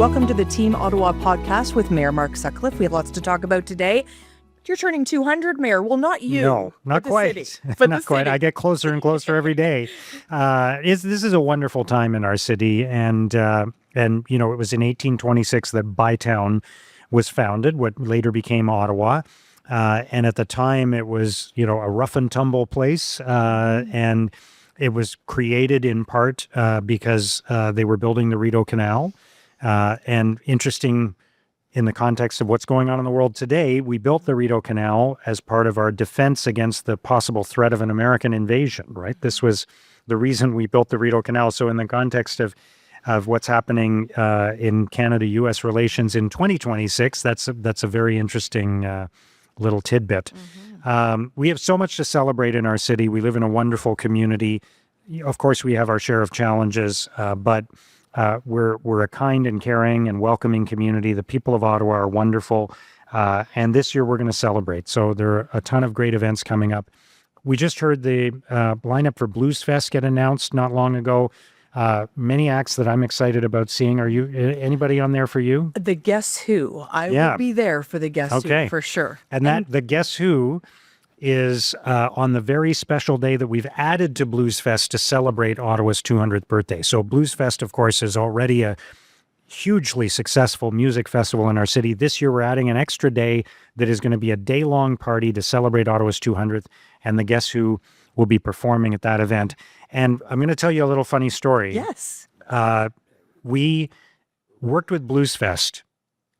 Welcome to the Team Ottawa podcast with Mayor Mark Sutcliffe. We have lots to talk about today. You're turning 200, Mayor. Well, not you. No, not quite. City, but not quite. I get closer and closer every day. This is a wonderful time in our city, and you know, it was in 1826 that Bytown was founded, what later became Ottawa. And at the time, it was, you know, a rough and tumble place, and it was created in part because they were building the Rideau Canal. And interesting in the context of what's going on in the world today, we built the Rideau Canal as part of our defense against the possible threat of an American invasion, right? This was the reason we built the Rideau Canal. So in the context of what's happening in Canada-U.S. relations in 2026, that's a very interesting little tidbit. Mm-hmm. We have so much to celebrate in our city. We live in a wonderful community. Of course, we have our share of challenges, but we're a kind and caring and welcoming community. The people of Ottawa are wonderful. And this year we're going to celebrate. So there are a ton of great events coming up. We just heard the lineup for Blues Fest get announced not long ago. Many acts that I'm excited about seeing. Are you anybody on there for you? The Guess Who. I will be there for the Guess Who for sure. And the Guess Who is on the very special day that we've added to Blues Fest to celebrate Ottawa's 200th birthday. So Blues Fest, of course, is already a hugely successful music festival in our city. This year, we're adding an extra day that is going to be a day-long party to celebrate Ottawa's 200th, and the Guess Who will be performing at that event. And I'm going to tell you a little funny story. Yes. We worked with Blues Fest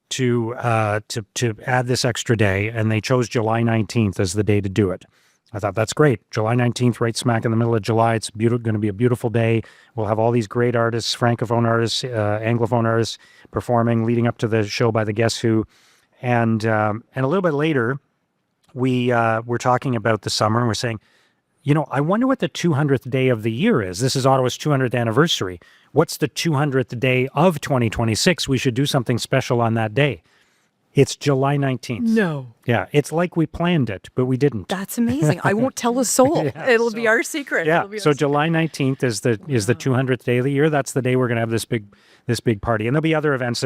to add this extra day, and they chose July 19th as the day to do it. I thought, that's great. July 19th, right smack in the middle of July. It's going to be a beautiful day. We'll have all these great artists, Francophone artists, Anglophone artists performing leading up to the show by the Guess Who. And a little bit later, we're talking about the summer, and we're saying, you know, I wonder what the 200th day of the year is. This is Ottawa's 200th anniversary. What's the 200th day of 2026? We should do something special on that day. It's July 19th. No. Yeah, it's like we planned it, but we didn't. That's amazing. I won't tell a soul. It'll be our secret. Yeah, so July 19th is the 200th day of the year. That's the day we're going to have this big party. And there'll be other events.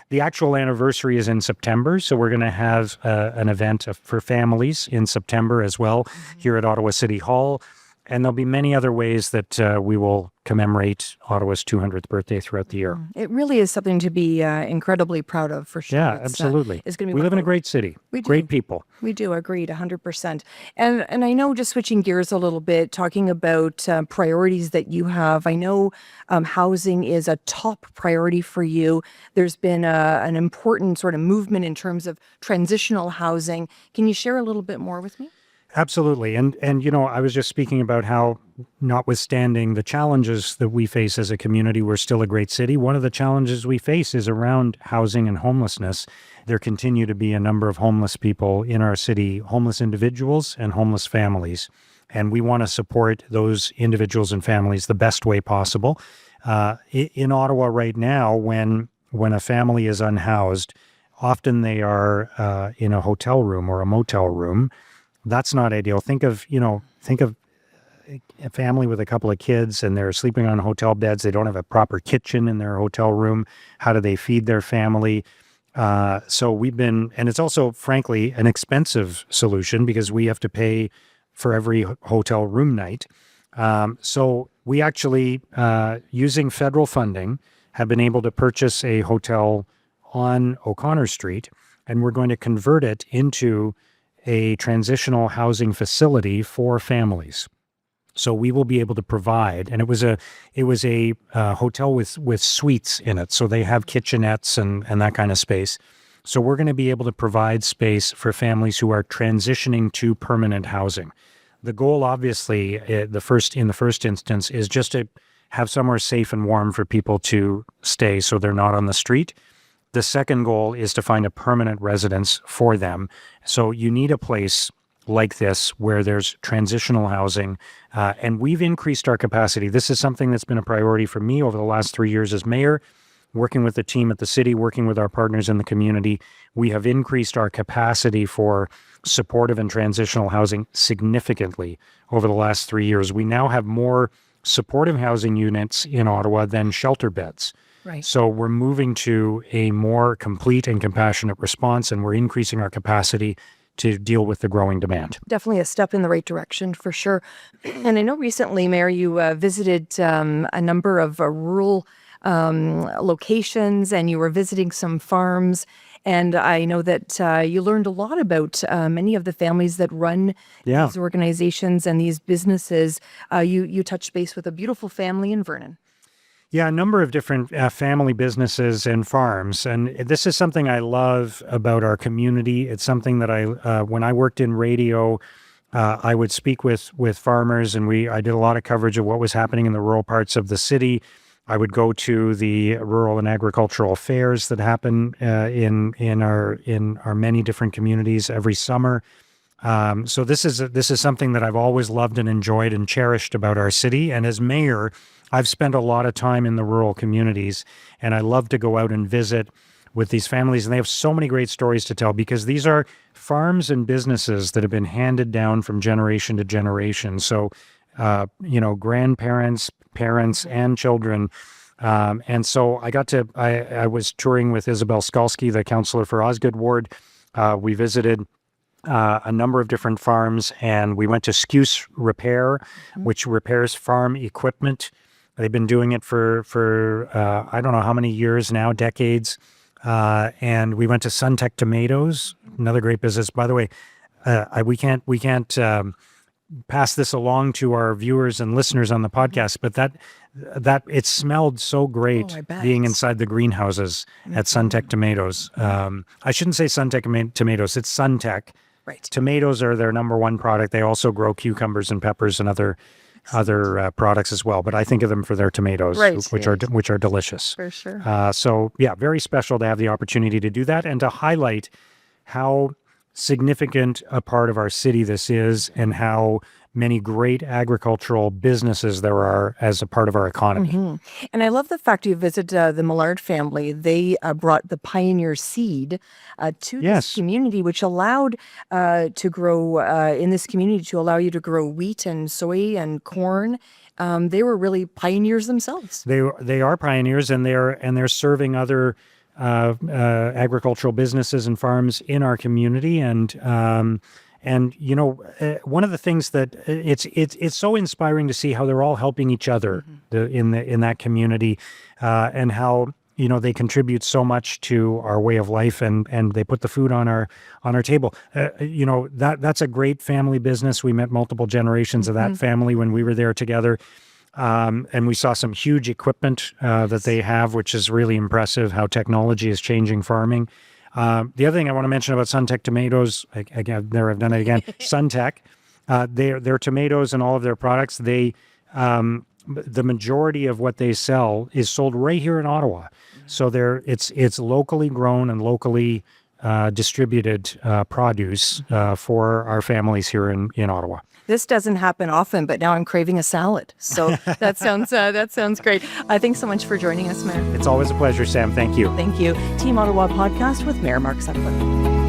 The actual anniversary is in September, so we're going to have an event for families in September as well here at Ottawa City Hall. And there'll be many other ways that we will commemorate Ottawa's 200th birthday throughout the year. It really is something to be incredibly proud of, for sure. Yeah, absolutely. It's going to be we live in a great city. We do. Great people. We do, agreed, 100%. And I know, just switching gears a little bit, talking about priorities that you have, I know housing is a top priority for you. There's been an important sort of movement in terms of transitional housing. Can you share a little bit more with me? Absolutely. And you know, I was just speaking about how, notwithstanding the challenges that we face as a community, we're still a great city. One of the challenges we face is around housing and homelessness. There continue to be a number of homeless people in our city, homeless individuals and homeless families. And we want to support those individuals and families the best way possible. In Ottawa right now, when a family is unhoused, often they are in a hotel room or a motel room. That's not ideal. Think of a family with a couple of kids and they're sleeping on hotel beds. They don't have a proper kitchen in their hotel room. How do they feed their family? So and it's also, frankly, an expensive solution because we have to pay for every hotel room night. So we actually, using federal funding, have been able to purchase a hotel on O'Connor Street, and we're going to convert it into a transitional housing facility for families. So we will be able to provide, and it was a hotel with suites in it. So they have kitchenettes and that kind of space. So we're going to be able to provide space for families who are transitioning to permanent housing. The goal, obviously, in the first instance, is just to have somewhere safe and warm for people to stay so they're not on the street. The second goal is to find a permanent residence for them. So you need a place like this where there's transitional housing, and we've increased our capacity. This is something that's been a priority for me over the last 3 years as mayor, working with the team at the city, working with our partners in the community. We have increased our capacity for supportive and transitional housing significantly over the last 3 years. We now have more supportive housing units in Ottawa than shelter beds. Right. So we're moving to a more complete and compassionate response, and we're increasing our capacity to deal with the growing demand. Definitely a step in the right direction for sure. And I know recently, Mayor, you visited a number of rural locations, and you were visiting some farms. And I know that you learned a lot about many of the families that run Yeah. these organizations and these businesses. You touched base with a beautiful family in Vernon. Yeah, a number of different family businesses and farms. And this is something I love about our community. It's something that when I worked in radio, I would speak with farmers, and I did a lot of coverage of what was happening in the rural parts of the city. I would go to the rural and agricultural fairs that happen in our many different communities every summer. So this is something that I've always loved and enjoyed and cherished about our city. And as mayor, I've spent a lot of time in the rural communities, and I love to go out and visit with these families. And they have so many great stories to tell, because these are farms and businesses that have been handed down from generation to generation. So, grandparents, parents, and children. And so I was touring with Isabel Skalski, the councillor for Osgood Ward. We visited a number of different farms, and we went to Skuse Repair, which repairs farm equipment. They've been doing it for I don't know how many years now, decades. And we went to Suntech Tomatoes, another great business. By the way, we can't pass this along to our viewers and listeners on the podcast, but that it smelled so great I bet. being inside the greenhouses at Suntech Tomatoes. I shouldn't say Suntech Tomatoes; it's Suntech. Right. Tomatoes are their number one product. They also grow cucumbers and peppers and other products as well. But I think of them for their tomatoes, Right. which are delicious. For sure. So yeah, very special to have the opportunity to do that and to highlight how significant a part of our city this is, and how many great agricultural businesses there are as a part of our economy. And I love the fact you visited the Millard family. They brought the pioneer seed to this Yes. community, which allowed to grow in this community, to allow you to grow wheat and soy and corn. They were really pioneers themselves. They are pioneers, and they're serving other agricultural businesses and farms in our community. And one of the things that it's so inspiring to see how they're all helping each other in that community, and how they contribute so much to our way of life, and they put the food on our table. That's a great family business. We met multiple generations of that family when we were there together. And we saw some huge equipment that they have, which is really impressive, how technology is changing farming. The other thing I want to mention about Suntech Tomatoes, again, there I've done it again, Suntech, their tomatoes and all of their products, the majority of what they sell is sold right here in Ottawa. So it's locally grown and locally distributed produce for our families here in Ottawa. This doesn't happen often, but now I'm craving a salad. So that sounds great. Thanks so much for joining us, Mayor. It's always a pleasure, Sam. Thank you. Thank you. Team Ottawa podcast with Mayor Mark Sutcliffe.